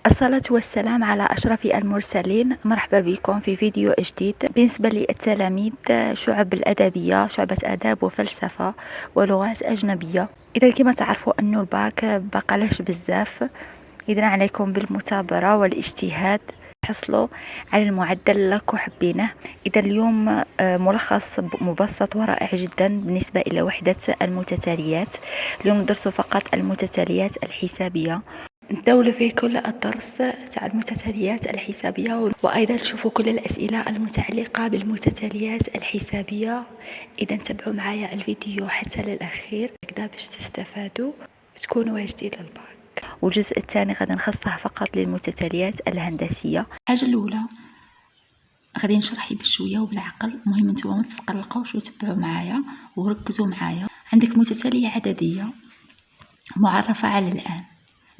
الصلاة والسلام على أشرف المرسلين. مرحبا بكم في فيديو جديد. بالنسبة للتلاميذ شعب الأدبية، شعبة آداب وفلسفة ولغات أجنبية، إذا كما تعرفوا أنه الباك بقالش بزاف، إذا عليكم بالمثابرة والاجتهاد تحصلوا على المعدل اللي راكم حابينه. إذا اليوم ملخص مبسط ورائع جدا بالنسبة إلى وحدة المتتاليات. اليوم ندرسوا فقط المتتاليات الحسابية، ندور في كل الدرس تاع المتتاليات الحسابية، وأيضا تشوفوا كل الأسئلة المتعلقة بالمتتاليات الحسابية. إذا تابعوا معايا الفيديو حتى للأخير هكذا باش تستفادوا وتكونوا واجدين للباك. والجزء الثاني غادي نخصصه فقط للمتتاليات الهندسية. الحاجة الأولى غادي نشرح بشوية وبالعقل، مهم نتوما ما تتقلقوش وتبعوا معايا وركزوا معايا. عندك متتالية عددية معرفة على الآن.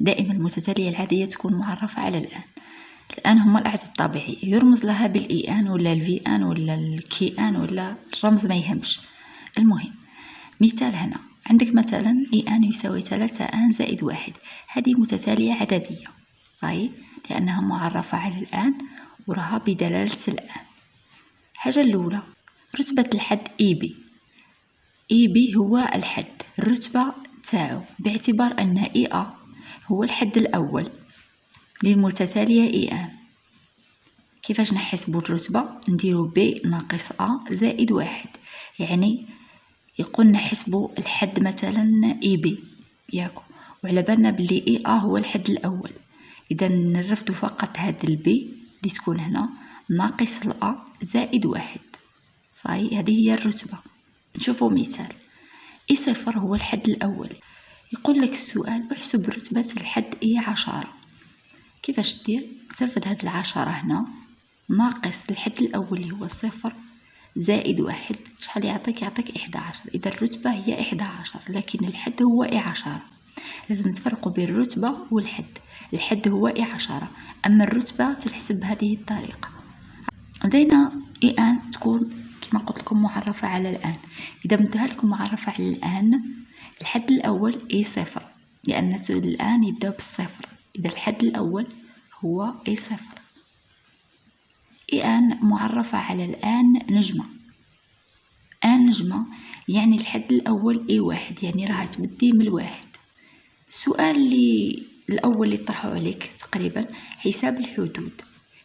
دائما المتتالية العادية تكون معرفة على الآن هما الأعداد الطبيعية، يرمز لها بالإي آن ولا الفي آن ولا الكي آن ولا الرمز ما يهمش. المهم مثال هنا عندك مثلا إي آن يساوي 3 آن زائد 1. هذه متتالية عددية صحيح لأنها معرفة على الآن وراها بدلالة الآن. الحاجة الأولى رتبة الحد إي بي هو الحد، الرتبة تاعو باعتبار أن إي آ هو الحد الأول للمتتالية إي آن. كيفاش نحسبوا الرتبة؟ نديرو بي ناقص أ زائد 1، يعني يقول نحسبوا الحد مثلا إي بي ياكو، وعلى بالنا بلي إي آ هو الحد الأول، إذا نرفدو فقط هاد البي اللي تكون هنا ناقص الأ زائد 1 صحيح. هذه هي الرتبة. نشوفوا مثال إي صفر هو الحد الأول، يقول لك السؤال احسب رتبة الحد إي 10. كيفاش دير؟ ترفد هاد العشرة هنا ناقص الحد الأول اللي هو صفر زائد 1، شحال يعطيك؟ يعطيك 11. إذا الرتبة هي 11 لكن الحد هو إي 10. لازم تفرقوا بين الرتبة والحد. الحد هو إي 10 أما الرتبة تنحسب بهذه الطريقة. لدينا إي آن تكون كما قلت لكم معرفة على الآن. إذا بدها لكم معرفة على الآن، الحد الأول إي صفر لأن الآن يبدأ بالصفر، إذا الحد الأول هو إي صفر. إي آن معرفة على الآن نجمة، آن نجمة يعني الحد الأول إي 1، يعني راها تبدي من الواحد. السؤال الأول اللي طرحوا عليك تقريبا حساب الحدود.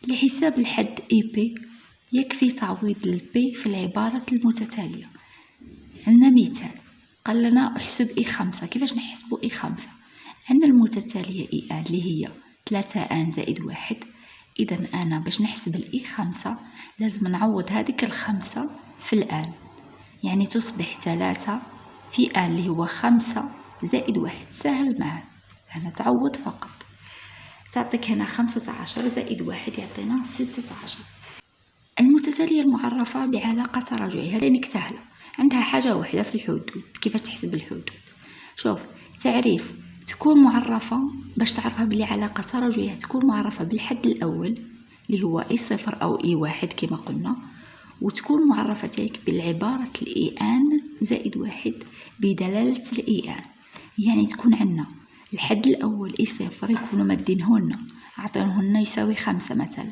لحساب الحد إي بي يكفي تعويض البي في العبارة المتتالية. عندنا مثال قال لنا احسب إي 5. كيفاش نحسبوا إي 5؟ عندنا المتتالية إي آن اللي هي 3 آن زائد 1. إذا أنا باش نحسب الإي 5 لازم نعوض هذيك الخمسة في الآن، يعني تصبح 3 في آن اللي هو 5 زائد 1. سهل معنا، أنا تعوض فقط. تعطيك هنا 15 زائد 1 يعطينا 16. المتتالية المعرفة بعلاقة تراجعية هذه سهلة، عندها حاجة واحدة في الحدود. كيفاش تحسب الحدود؟ شوف تعريف تكون معرفة باش تعرفها بلي علاقة تراجعية تكون معرفة بالحد الأول اللي هو إي صفر أو إي 1 كما قلنا، وتكون معرفة تلك بالعبارة الإي آن زائد 1 بدلالة الإي آن. يعني تكون عندنا الحد الأول إي صفر يكونوا مادينهولنا عطينهولن يساوي 5 مثلا،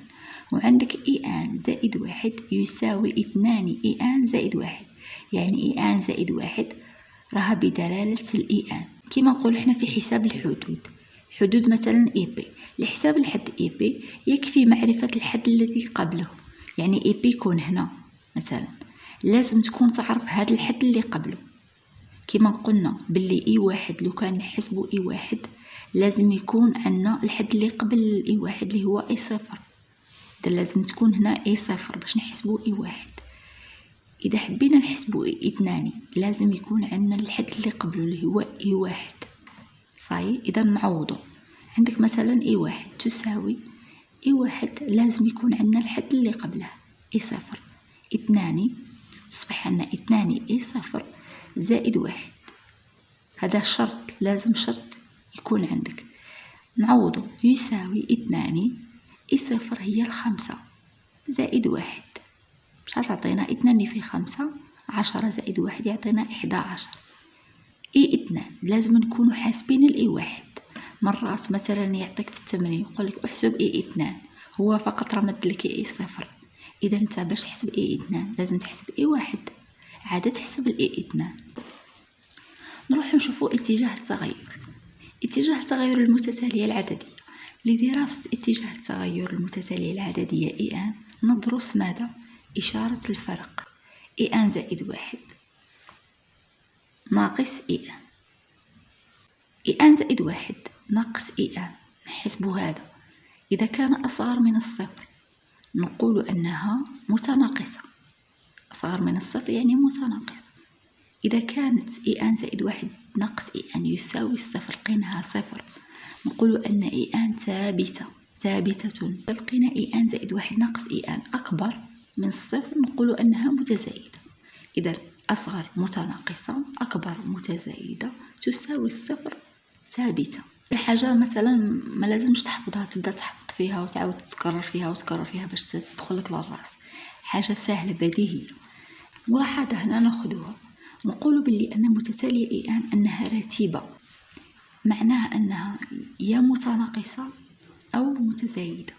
وعندك إي آن زائد 1 يساوي 2 إي آن زائد 1، يعني إي آن زائد 1 راها بدلالة الإي آن. كما نقول احنا في حساب الحدود، حدود مثلا إي بي، لحساب الحد إي بي يكفي معرفة الحد الذي قبله. يعني إي بي يكون هنا مثلا لازم تكون تعرف هذا الحد اللي قبله. كما قلنا باللي إي 1 لو كان نحسبه إي 1 لازم يكون عندنا الحد اللي قبل إي 1 اللي هو إي صفر. لازم تكون هنا إي صفر باش نحسبه إي 1. إذا حبينا نحسبه إي 2 لازم يكون عندنا الحد اللي قبله اللي هو إي 1 صحيح. إذا نعوضه، عندك مثلا إي 1 تساوي إي 1 لازم يكون عندنا الحد اللي قبله إي صفر، 2 تصبح عندنا 2 إي صفر زائد 1. هذا شرط، لازم شرط يكون عندك. نعوضه يساوي 2 إي صفر هي 5 زائد 1. شحال تعطينا؟ 2 في 5 10 زائد 1 يعطينا 11. إي 2 لازم نكونوا حاسبين الإي 1 مرات مثلا يعطيك في التمرين يقولك احسب اي 2، هو فقط رمد لك اي 0. اذا انت باش تحسب اي 2 لازم تحسب اي 1، عاد تحسب الاي 2. نروح نشوفوا اتجاه التغير. اتجاه التغير المتتالية العددية. لدراسة اتجاه التغير المتتالية العددية إي ندرس ماذا؟ إشارة الفرق إي زائد 1 ناقص إي زائد 1 ناقص إي نحسب هذا. إذا كان أصغر من الصفر نقول أنها متناقصة، أصغر من الصفر يعني متناقصة. إذا كانت إي زائد 1 ناقص إي يساوي الصفر لقيناها صفر نقول أن إي ثابتة. لقينا إي زائد 1 ناقص إي أكبر من الصفر نقول أنها متزايدة. إذا أصغر متناقصة، أكبر متزايدة، تساوي الصفر ثابتة. الحاجة مثلا ما لازمش تحفظها، تبدأ تحفظ فيها وتعاود تكرر فيها باش تدخلك للراس. حاجة سهلة بديهية. ملاحظة هنا ناخذوها، نقول باللي أن متتالية إي أنها رتيبة، معناها أنها يا متناقصة أو متزايدة.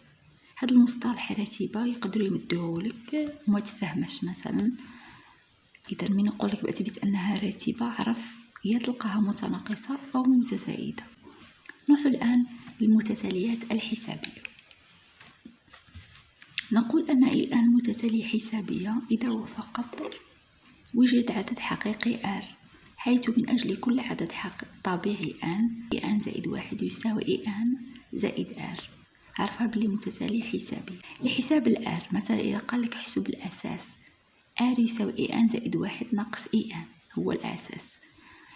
هذا المصطلح رتيبة يقدروا يمدوه لك وما تفهمش مثلا. إذا من يقول لك بأثبت أنها رتيبة عرف يا تلقاها متناقصة أو متزايدة. نروح الآن للمتتاليات الحسابية. نقول أن إي متتالية حسابية إذا وفقط وجد عدد حقيقي R، حيث من أجل كل عدد طبيعي إي زائد 1 يساوي إي زائد R. عرفها بلي متتالية حسابية. لحساب الآر مثلا إذا قال لك احسب الأساس R يساوي إي زائد 1 ناقص إي هو الأساس،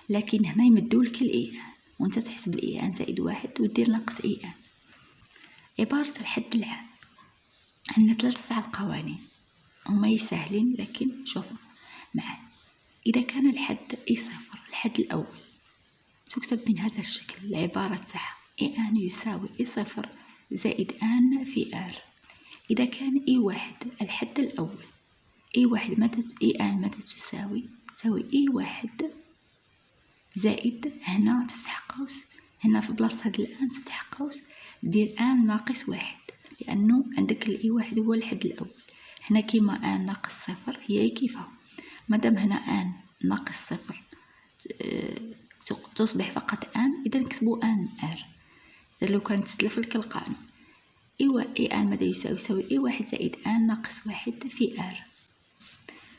لكن هنا يمدولك الإي وانت تحسب الإي زائد 1 ودير ناقص إي. عبارة الحد العام عندنا 3 القوانين هما يسهلين، لكن شوفوا معايا. إذا كان الحد إي صفر، الحد الأول تكتب من هذا الشكل العبارة تاعها إي يساوي إي صفر زائد في R. إذا كان إي 1 الحد الأول، إي 1 ماذا تساوي إي 1 زائد هنا تفتح قوس، هنا في بلاصة هاد الآن تفتح قوس دير ناقص 1، لأنه عندك الإي 1 هو الحد الأول. هنا كيما ناقص صفر هي كيفها، مادام هنا ناقص صفر تصبح فقط إذا نكتبوا R. لو كانت تسلف لك القانون إي ماذا يساوي إي 1 زائد ناقص 1 في R.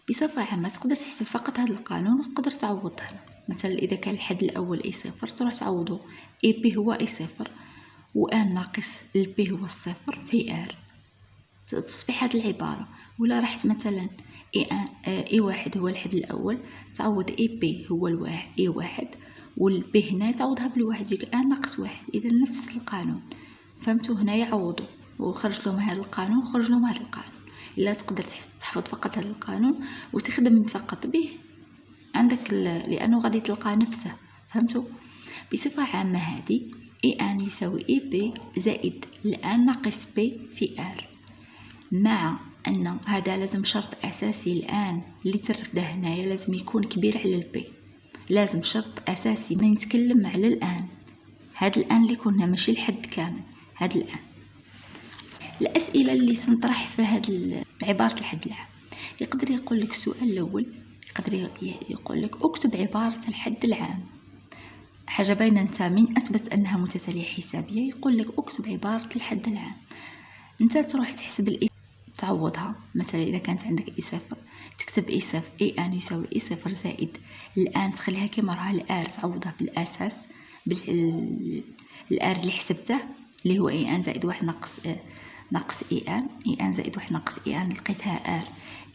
بصفة عامة تقدر تحسب فقط هذا القانون وتقدر تعوض هنا. مثلا إذا كان الحد الأول إي صفر تروح تعوضه إي بي هو إي صفر ناقص البي هو الصفر في R، تصبح هذه العبارة. ولا رحت مثلا إي 1 هو الحد الأول تعوض إي بي هو إي 1 والبي هنا تعوضها بالواحد يجيك ناقص 1. إذا نفس القانون، فهمتوا؟ هنا يعوضوا وخرج لهم هذا القانون وخرج لهم هذا القانون. إلا تقدر تحفظ فقط هذا القانون وتخدم فقط به عندك لأنه غادي تلقى نفسه. فهمتوا؟ بصفة عامة هذه إي يساوي إي بي زائد ناقص بي في R، مع أن هذا لازم شرط أساسي الآن اللي ترفده هنايا لازم يكون كبير على البي. لازم شرط أساسي نتكلم على الآن، هذا الآن اللي كنا ماشي الحد كامل، هذا الآن. الأسئلة اللي سنطرح في هذه عبارة الحد العام، يقدر يقول لك السؤال الأول يقدر يقول لك اكتب عبارة الحد العام. حاجة باينة انت من أثبت أنها متتالية حسابية يقول لك اكتب عبارة الحد العام. انت تروح تحسب الإي تعوضها. مثلا إذا كانت عندك إي صفر تكتب إي صفر إي يساوي إي صفر زائد الآن تخليها كما راها الآر تعوضها بالأساس الآر اللي حسبته اللي هو إي زائد 1 ناقص إي زائد 1 ناقص إي لقيتها آر.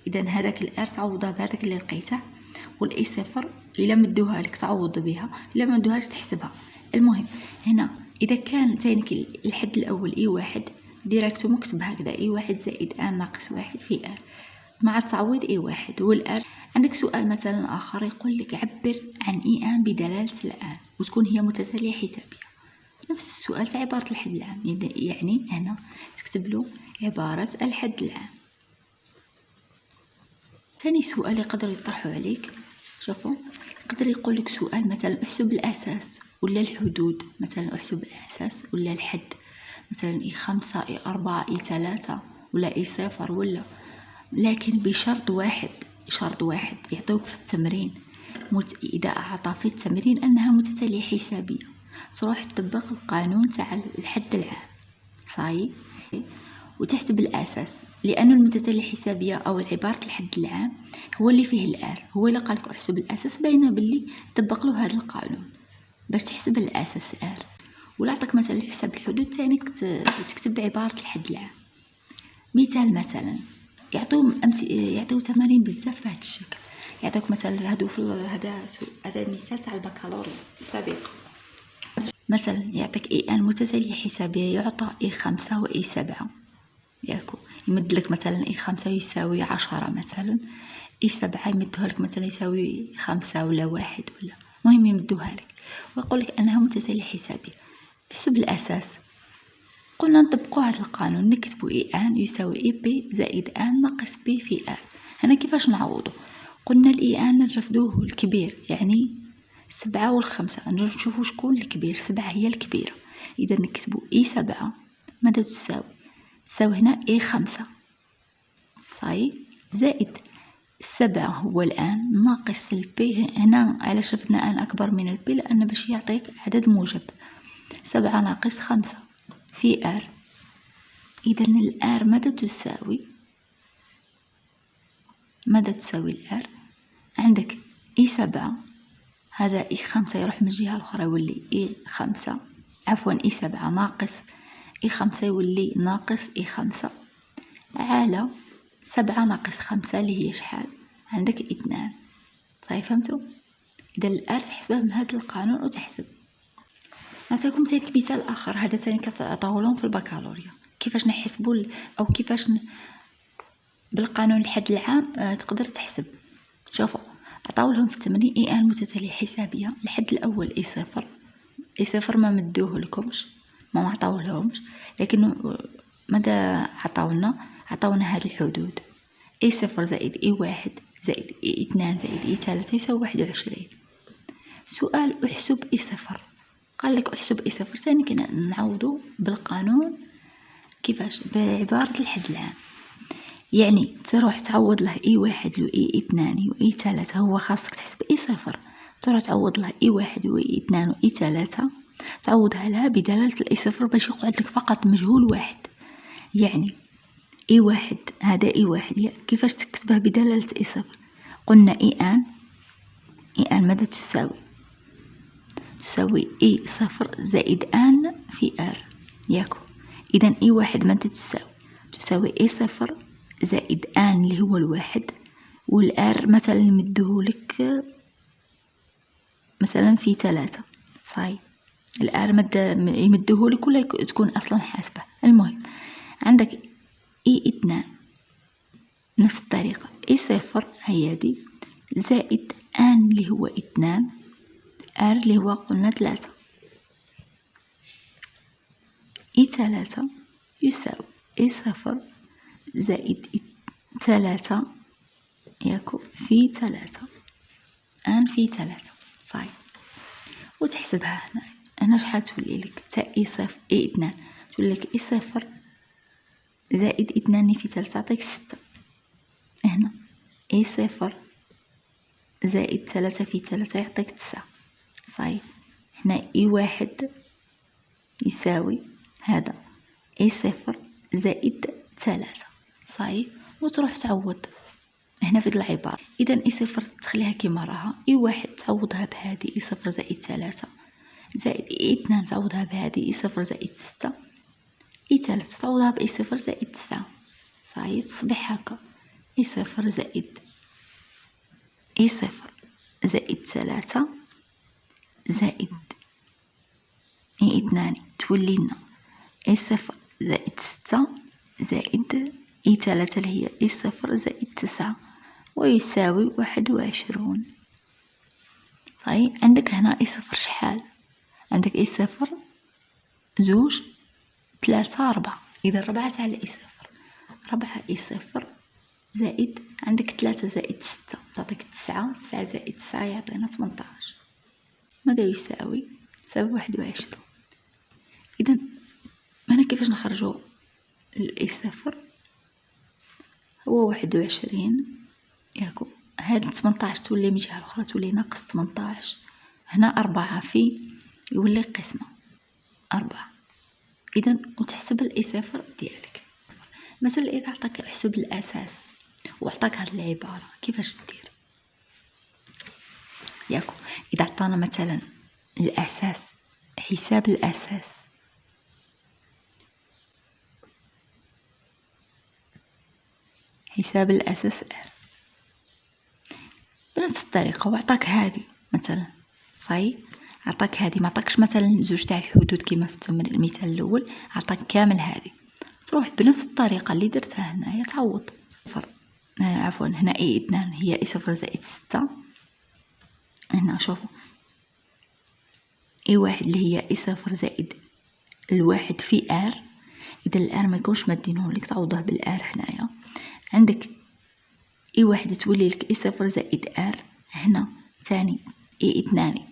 إذا هذاك الآر تعوضها بهذاك اللي لقيته، والإي صفر إلا مدوها لك تعوض بها، إلا ما مدوها لك تحسبها. المهم هنا إذا كان تانيك الحد الأول إي 1 ديريكتو مكتب هكذا إي 1 زائد ناقص 1 في آر مع التعويض إي 1 والآر. عندك سؤال مثلا آخر يقول لك عبر عن إي بدلالة الآن وتكون هي متتالية حسابية. نفس السؤال تاع عبارة الحد العام، يعني هنا تكتب له عبارة الحد العام. ثاني سؤال يقدر يطرحه عليك، شوفوا يقدر يقول لك سؤال مثلا احسب الأساس ولا الحدود، مثلا أحسب الأساس ولا الحد، مثلا إي 5 إي 4 إي 3 ولا إي 0 ولا، لكن بشرط واحد، شرط واحد يعطوك في التمرين، إذا أعطى في التمرين أنها متتالية حسابية، تروح تطبق القانون تاع الحد العام صاي، وتحسب الأساس، لأن المتتالية الحسابية أو عبارة الحد العام هو اللي فيه الآر، هو اللي قالك أحسب الأساس، باينة باللي طبق له هذا القانون باش تحسب الأساس آر. ولا عطاك مثلا حساب الحدود تاني تكتب عبارة الحد العام. مثال مثلا يعطيو تمارين بزاف في هذا الشكل، يعطيوك مثلا هذا مثال تاع البكالوريا السابق، مثلا يعطيك إي ان متتالية حسابية يعطى إي 5 وإي 7، ياكو يمدلك مثلا إي 5 يساوي 10 مثلا، إي 7 يمدوها لك مثلا يساوي 5 ولا 1 ولا، المهم يمدوها لك ويقولك أنها متتالية حسابية. احسب الأساس، قلنا نطبقوا هذا القانون، نكتبوا إي ان يساوي إي بي زائد ان ناقص بي في ار. هنا كيفاش نعوضه؟ قلنا الإي ان نرفدوه الكبير، يعني 7 و5 نشوفوا شكون الكبير، 7 هي الكبيرة، إذا نكتبوا إي 7 ماذا تساوي؟ تساوي هنا إي 5 صحيح، زائد 7 هو الآن ناقص البي، هنا علاش شفنا ان أكبر من البي؟ لأن باش يعطيك عدد موجب، 7 ناقص 5 في ار، إذا الآر ماذا تساوي؟ ماذا تساوي الآر؟ عندك إي 7 هذا إي 5 يروح من الجهة الأخرى يولي إي 5، عفوا إي 7 ناقص إي 5 يولي ناقص إي 5 على 7 ناقص 5 اللي هي شحال؟ عندك 2. صحيح فهمتوا؟ إذا الآر تحسبه من هذا القانون وتحسب. نعطيكم تاني مثال آخر، هذا تاني كتعطاولهم في البكالوريا، كيفاش نحسبوا أو كيفاش بالقانون الحد العام تقدر تحسب. شوفوا عطاولهم في التمرين إي ان متتالية حسابية، الحد الأول إي 0 ما مدوه لكمش، ما عطاولهمش، لكن ماذا عطاولنا؟ عطاونا هاد الحدود إي 0 زائد إي 1 زائد إي 2 زائد إي 3 يساوي 21. سؤال احسب إي 0، قال لك احسب إي 0 ثاني كنا نعوضو بالقانون كيفاش؟ بعبارة الحد العام، يعني تروح تعوض له إي 1 و إي 2 و إي 3، هو خاصك تحسب إي 0، تروح تعوض له إي 1 و إي 2 و إي 3، تعوضها لها بدلالة الإي 0 باش يقعد لك فقط مجهول واحد، يعني إي 1 هذا إي 1 كيفاش تكتبه بدلالة إي 0؟ قلنا إي ان ماذا تساوي؟ تساوي إي 0 زائد ان في ار، ياكو. إذا إي 1 ماذا تساوي؟ تساوي إي 0 زائد ان اللي هو الواحد، والآر مثلا يمدهولك مثلا في 3 صحيح، الآر يمدهولك ولا تكون أصلا حاسبة. المهم عندك إي 2 نفس الطريقة، إي 0 هي دي زائد ان اللي هو 2، ار اللي هو قلنا 3، إي 3 يساوي إي 0 زائد إي 3 ياكو في 3، ان في 3 صحيح، وتحسبها هنا شحال تولي لك تاع إي 2 تولي لك إي 0 زائد إي 2 في 3 تعطيك 6، هنا إي 0 زائد 3 في 3 يعطيك 9 صحيح. هنا إي 1 يساوي هذا إي 0 زائد 3 صحيح، وتروح تعوض هنا في العبارة. إذا إي 0 تخليها كيما راها، إي 1 تعوضها بهذه إي 0 زائد 3 زائد إي 2 تعوضها بهذه إي 0 زائد 6، إي 3 تعوضها بإي 0 زائد 9 صحيح، تصبح هكا إي 0 زائد إي 0 زائد 3 زائد إي 2 تولي لنا إي 0 زائد 6 زائد إي 3 اللي هي إي 0 زائد 9 ويساوي 21 صحيح. عندك هنا إي 0 شحال؟ عندك إي 0 2 3 4، إذا 4 تاع إي 0، 4 إي 0 زائد عندك 3 زائد 6 تعطيك 9، 9 زائد 9 يعطينا 18، ماذا يساوي يساوي 21. إذا هنا كيفاش نخرجوا الإي صفر؟ هو 21 ياكو، هاد 18 تولي من جهة الأخرى تولي ناقص 18، هنا 4 في يولي قسمة 4. إذا وتحسب الإي صفر ديالك. مثلا إذا عطاك احسب الأساس وعطاك هاد العبارة كيفاش دير ياكو؟ إذا عطانا مثلا الأساس، حساب الأساس، حساب الأساس R بنفس الطريقة، وعطاك هذه مثلا صحيح، عطاك هذه، ما عطاكش مثلا زوج تاع الحدود كما في المثال الأول، عطاك كامل هذه، تروح بنفس الطريقة اللي درتها هنايا تعوض. عفوا هنا اي 2 هي اي صفر زائد 6. هنا شوفوا اي 1 اللي هي اي صفر زائد الواحد في ار. اذا الار ما يكونش مادينه لك تعوضه بالار. هنايا عندك اي 1 تولي لك اي صفر زائد ار. هنا ثاني اي 2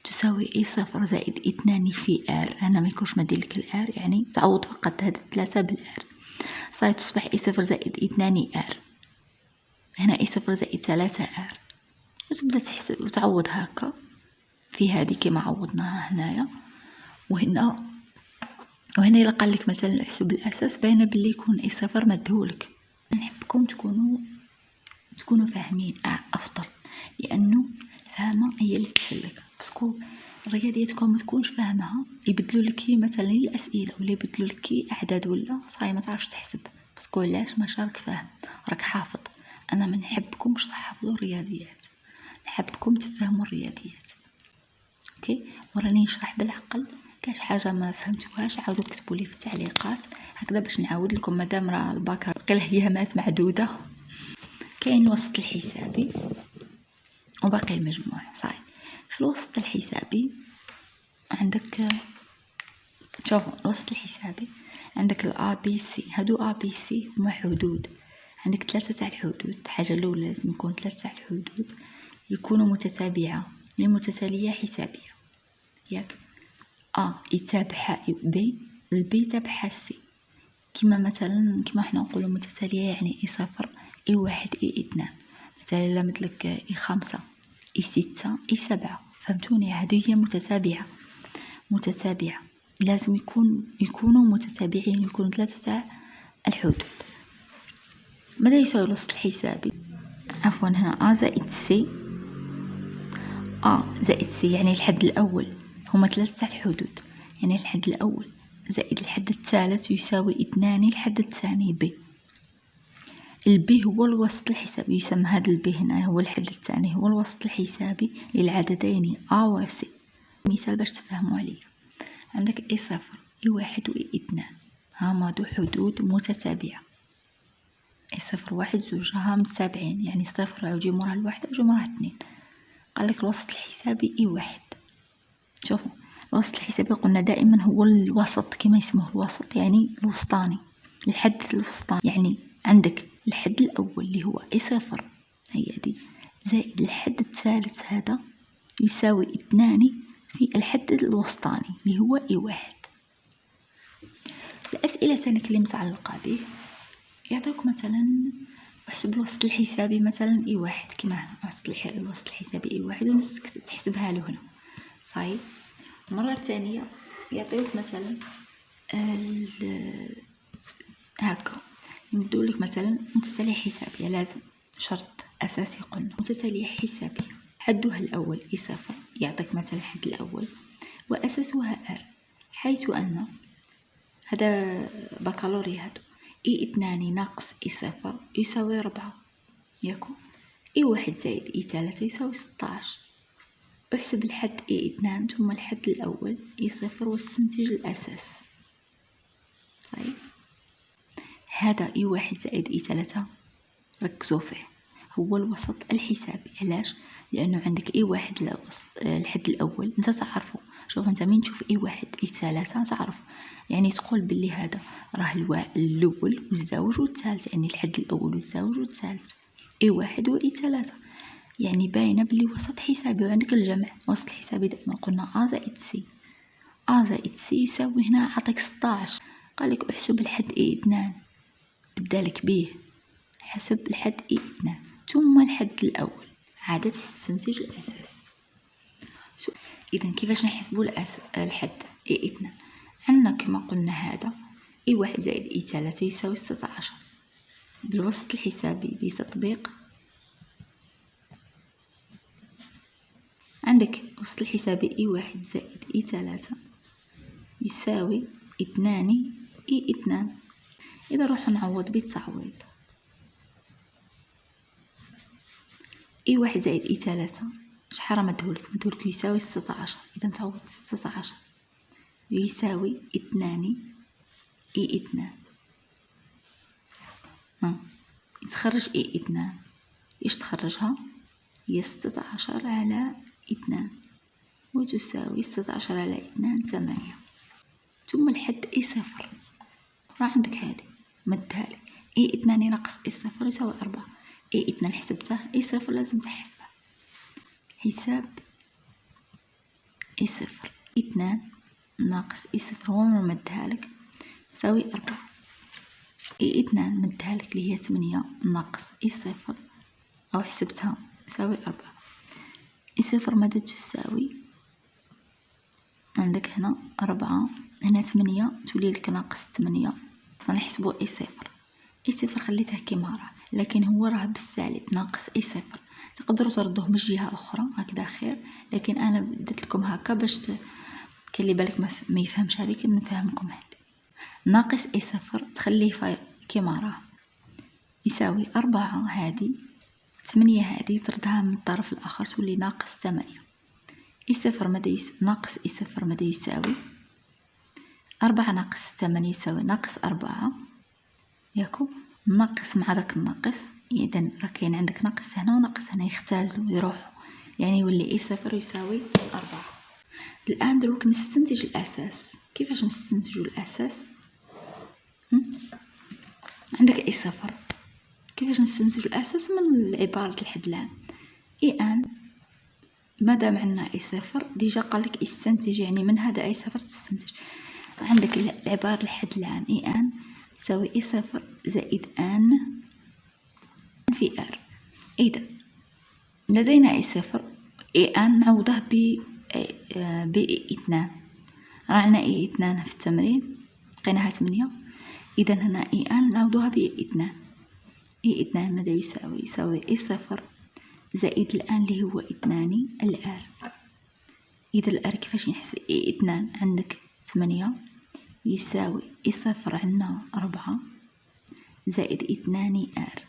تساوي اي صفر زائد 2 في ار. هنا ما يكونش مادين لك الار، يعني تعوض فقط هاد 3 بالار، صاي تصبح اي صفر زائد 2 ار. هنا اي صفر زائد 3 ار، وتبدا تحسب وتعوض هكا في هذه كما عوضناها هنايا. وهنا إلا قال لك مثلا احسب الاساس، باينه باللي يكون اي صفر مدهولك. نحبكم تكونوا فاهمين افضل، لانه الفهمه هي اللي تسلك. باسكو الرياضيات ما تكونش فاهمها يبدلوا لك مثلا الاسئله، ولا يبدلوا لك اعداد، ولا صاي ما تعرفش تحسب. باسكو علاش؟ ما شارك فاهم، راك حافظ. انا ما نحبكمش تحفظوا الرياضيات، نحبكم تفهموا الرياضيات. اوكي، وراني نشرح بالعقل. كاش حاجه ما فهمتوهاش عاودوا كتبوا لي في التعليقات هكذا باش نعاود لكم، مادام راه الباك باقي الايامات معدوده. كاين الوسط الحسابي وباقي المجموع. صاي في الوسط الحسابي عندك، شوفوا الوسط الحسابي عندك الA B C. هادو A B C هما حدود. عندك 3 تاع الحدود. الحاجه الاولى لازم يكون 3 تاع الحدود يكونوا متتابعه لمتتاليه حسابيه، ياك A يتابعها B، الB يتابعها C. كما مثلا كما حنا نقولوا متتاليه يعني اي صفر اي 1 اي 2. مثلا الا مثلك اي 5 اي 6 اي 7. فهمتوني؟ هذه هي متتابعه لازم يكونوا متتابعين، يكونوا 3 تاع الحدود. ماذا يساوي الوسط الحسابي؟ عفوا هنا A زائد C، A زائد C يعني الحد الأول هما 3 تاع الحدود، يعني الحد الأول زائد الحد الثالث يساوي 2 الحد الثاني B. البي هو الوسط الحسابي، يسمى هذا البي هنا هو الحد الثاني، هو الوسط الحسابي للعددين A و C. مثال باش تفهموا عليه، عندك اي صفر اي 1 و اي 2 هما دو حدود متتابعة. اي صفر 1 2 ها متتابعين، يعني صفر يجي موراها الواحد ويجي موراها 2. قال لك الوسط الحسابي اي 1. شوفوا الوسط الحسابي قلنا دائما هو الوسط، كما يسموه الوسط يعني الوسطاني، الحد الوسطاني. يعني عندك الحد الأول اللي هو اي صفر هي دي زائد الحد الثالث هذا يساوي 2 في الحد الوسطاني اللي هو اي 1. الأسئلة تانية اللي متعلقة به يعطيك مثلا احسب الوسط الحسابي مثلا اي 1 كما هنا الوسط الحسابي اي 1 ونسك تحسبها له هنا. صحيح. مرة ثانية يعطيوك مثلا هكا يمدوا لك مثلا متتالية حسابية. لازم شرط أساسي قلنا متتالية حسابية حدها الأول اي صفر، يعطيك مثلا الحد الأول وأساسها R، حيث أن هذا بكالوريا هذا اي 2 ناقص اي صفر يساوي 4 ياكو، اي 1 زائد اي 3 يساوي 16. احسب الحد اي 2 ثم الحد الأول اي صفر واستنتج الأساس. طيب هذا اي 1 زائد اي 3 ركزوا فيه هو الوسط الحسابي. علاش؟ لأنه عندك اي 1 الحد الأول انت تعرفه. شوف انت مين تشوف اي 1 اي 3 تعرف، يعني تقول باللي هذا راه الأول والزوج والثالث، يعني الحد الأول والزوج والثالث اي 1 و اي 3، يعني باينه باللي وسط حسابي. وعندك الجمع وسط حسابي دائما قلنا A زائد C، زائد سي يساوي، هنا عطيك 16، قالك احسب الحد E2، بدالك به حسب الحد E2 ثم الحد الأول، عادة تستنتج الأساس. إذا كيفاش نحسبوا الحد E2؟ عندنا كما قلنا هذا E1 زائد E3 يساوي 16 بالوسط الحسابي بتطبيق، عندك وسط الحسابي E1 زائد E3 يساوي 2 E2. إذا نروح نعوض بالتعويض، E1 زائد E3 شحال مدهولك يساوي 16، إذا تعوض 16 يساوي 2 E2. تخرج E2 إيش تخرجها؟ هي 16 على 2 وتساوي 16 على 2 8. ثم الحد E0 راه عندك هذه مدها لك E2 ناقص E0 يساوي 4. E2 حسبته، E0 لازم تحسبه، حساب E0 2 ناقص E0 هو مدها لك يساوي 4. E2 مدها لك اللي هي 8 ناقص E0 أو حسبتها يساوي 4. E0 ماذا تساوي؟ عندك هنا 4، هنا 8 تولي لك ناقص 8. نحسبو E0 خليته كيما راه، لكن هو راه بالسالب ناقص E0. تقدروا تردوه من جهة أخرى هكذا خير، لكن أنا درت لكم هكا باش كاين اللي بالك ما يفهمش هذيك، نفهمكم هذه. ناقص E0 تخليه كيما راه يساوي 4، هذه 8 هذه تردها من الطرف الآخر تولي ناقص 8. E0 ماذا ناقص E0 ماذا يساوي؟ 4 ناقص 8 يساوي ناقص 4 ياكو، ناقص مع داك الناقص، إذا راه كاين عندك ناقص هنا وناقص هنا يختازلوا يروحوا، يعني يولي E0 يساوي 4. الآن دروك نستنتج الأساس. كيفاش نستنتجوا الأساس؟ عندك E0، كيفاش نستنتجوا الأساس؟ من عبارة الحد العام ان مادام عندنا E0 ديجا قالك استنتج، يعني من هذا E0 تستنتج. عندك العبارة الحد العام ان يساوي E0 زائد ان في r. إذا لدينا E0 ان نعوضه ب E2، راه عندنا E2 في التمرين لقيناها 8، إذا هنا ان نعوضوها ب E2. E2 ماذا يساوي؟ يساوي E0 زائد الآن اللي هو 2 الآر. إذا الآر كيفاش نحسب؟ E2 عندك 8 يساوي E0 عندنا 4 زائد 2 آر.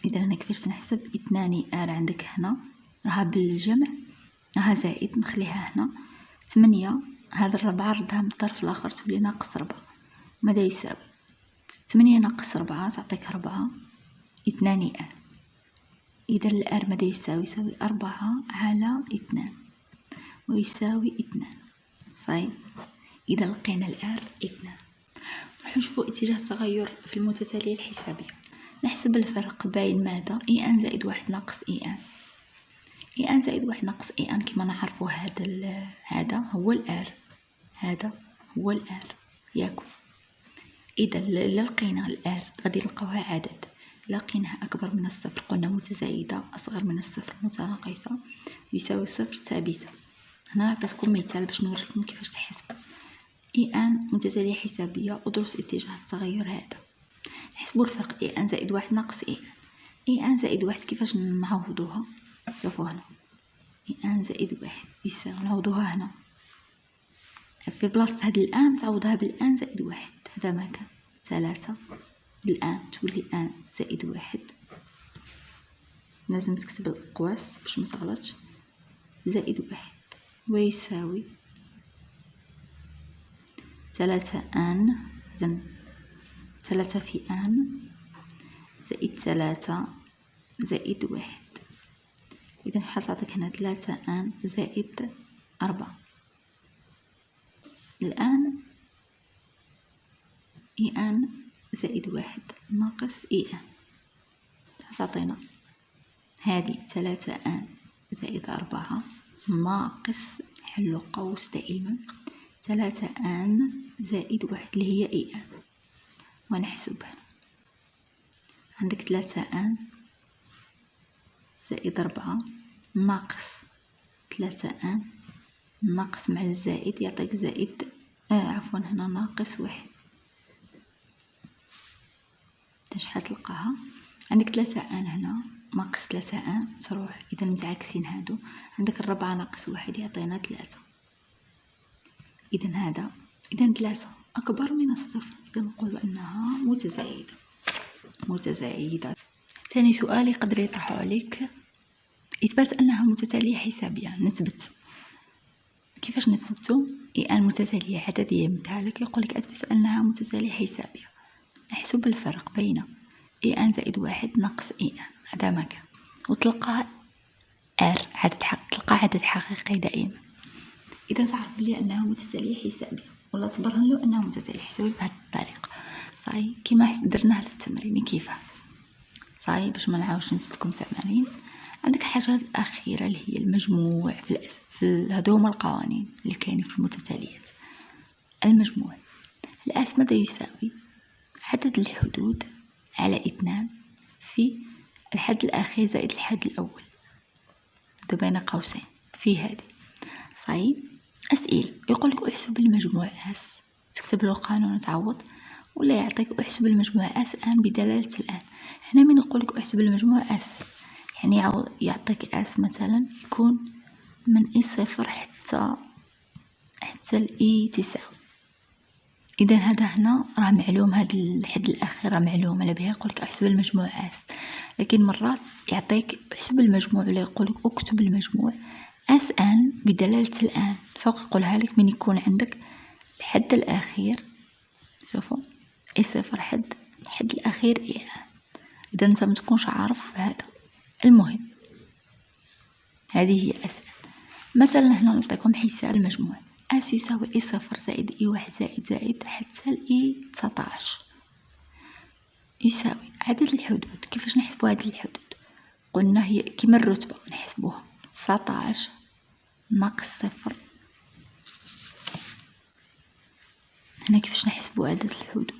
إذا هنا كيفاش تنحسب؟ 2 آر عندك هنا راها بالجمع، راها زائد نخليها هنا 8، هذا 4 ردها من الطرف الآخر تولي ناقص 4. ماذا يساوي؟ 8 ناقص 4 تعطيك 4 2 آر. إذا الآر ماذا يساوي؟ يساوي 4 على 2 ويساوي 2 صحيح. إذا لقينا الآر 2. نروح نشوفوا اتجاه التغير في المتتالية الحسابية. نحسب الفرق بين ماذا؟ ان زائد 1 ناقص ان زائد 1 ناقص ان كما نعرفوا هذا هو الآر، هذا هو الآر ياكو. إذا لقينا الآر غادي نلقاوها عدد، لقيناها أكبر من الصفر قلنا متزايدة، أصغر من الصفر متناقصة، يساوي صفر ثابتة. هنا عطيتكم مثال باش نوريكم كيفاش تحسبوا ان متتالية حسابية ودرس اتجاه التغير هذا. نحسبوا الفرق ان زائد 1 ناقص ان زائد 1 كيفاش نعوضوها؟ شوفوا هنا ان زائد 1 يساوي، نعوضوها هنا في بلاصة هاد الآن تعوضها بالآن زائد 1، هذا ما كان 3 الآن تولي ان زائد 1، لازم تكتب الأقواس باش ما تغلطش، زائد 1 ويساوي 3 ان، إذن 3 في ان زائد 3 زائد 1. إذا شحال تعطيك هنا 3 ان زائد 4. الآن ان زائد 1 ناقص ان تعطينا هذه 3 ان زائد 4 ناقص، حلو قوس دائما، 3 ان زائد 1 اللي هي اي ان، ونحسبها. عندك 3 ان زائد 4 ناقص 3 ان ناقص مع الزائد يعطيك زائد عفوا هنا ناقص 1. شحال تلقاها؟ عندك 3 ان هنا ناقص 3 ان تروح، اذا متعاكسين هادو. عندك 4 ناقص 1 يعطينا 3. اذا هذا 3 اكبر من الصفر، اذا نقول انها متزايده. ثاني سؤال يقدر يطرحه عليك اثبات انها متتاليه حسابيه. نثبت. كيفاش نثبتوا؟ اي ان متتاليه عدديه مثالك، يقول لك اثبت انها متتاليه حسابيه. نحسب الفرق بين اي ان زائد 1 ناقص اي ان، هذا ما كان، وتلقى ار تلقى عدد حقيقي دائما. اذا تعرف بلي انها متتاليه حسابيه، ولا تبرهن له انها متتاليه حسابيه بهذه الطريقه. صاي كيما درنا هذا التمرين كيفاه. صاي باش ما نعاودش نزيدكم تمارين. عندك حاجه الاخيره اللي هي المجموع في هادو هما القوانين اللي كاينين في المتتاليات. المجموع الآس ماذا يساوي؟ عدد الحدود على 2 في الحد الأخير زائد الحد الأول، هذا بين قوسين في هذه. صحيح. أسئلة يقولك احسب المجموع اس، تكتب له القانون وتعوض، ولا يعطيك احسب المجموع اس ان بدلالة الان. هنا من يقولك احسب المجموع اس يعني يعطيك اس مثلا يكون من اي 0 حتى الاي 9. اذا هذا هنا راه معلوم، هذا الحد الاخير راه معلوم على بها يقولك احسب المجموع اس. لكن مرات يعطيك احسب المجموع ولا يقولك اكتب المجموع اس ان بدلاله الان، فوق يقولها لك من يكون عندك الحد الاخير. شوفوا اي 0 الحد الاخير اي ان. اذا انت ما تكونش عارف هذا. المهم هذه هي اس ان. مثلا هنا نعطيكم حساب المجموع اس يساوي اي 0 زائد اي 1 زائد حتى الاي 19 يساوي عدد الحدود. كيفاش نحسبوا عدد الحدود؟ قلنا هي كما الرتبة نحسبوها 19 ناقص 0. هنا كيفاش نحسبوا عدد الحدود؟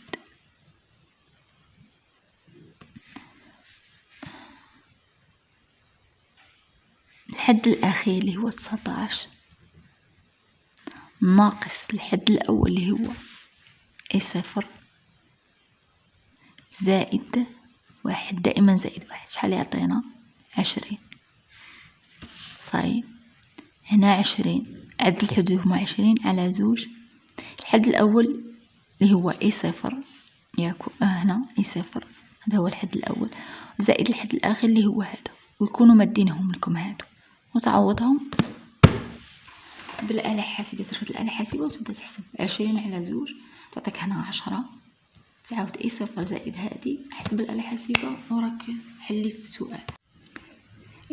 الحد الأخير اللي هو 19 ناقص الحد الأول اللي هو اي 0 زائد 1. دائما زائد 1 شحال يعطينا؟ 20. صحيح. هنا 20 عدد الحدود هما 20 على 2. الحد الأول اللي هو اي 0 يكون هنا اي 0، هذا هو الحد الأول، زائد الحد الآخر اللي هو هذا، ويكونوا مادينهم لكم هادو، وتعوضهم بالآلة الحاسبة. ترفد الآلة الحاسبة وتبدأ تحسب 20 على 2 تعطيك هنا 10. تعاود اي 0 زائد هادي، احسب الآلة الحاسبة وراك حليت السؤال.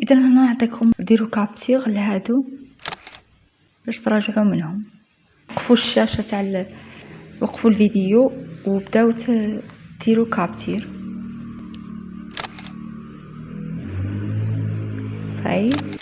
إذا هنا نعطيكم ديروا كابتشر لهادو باش تراجعوا منهم. وقفوا الشاشة تاع وقفوا الفيديو وبداو ديروا كابتشر. صحيح.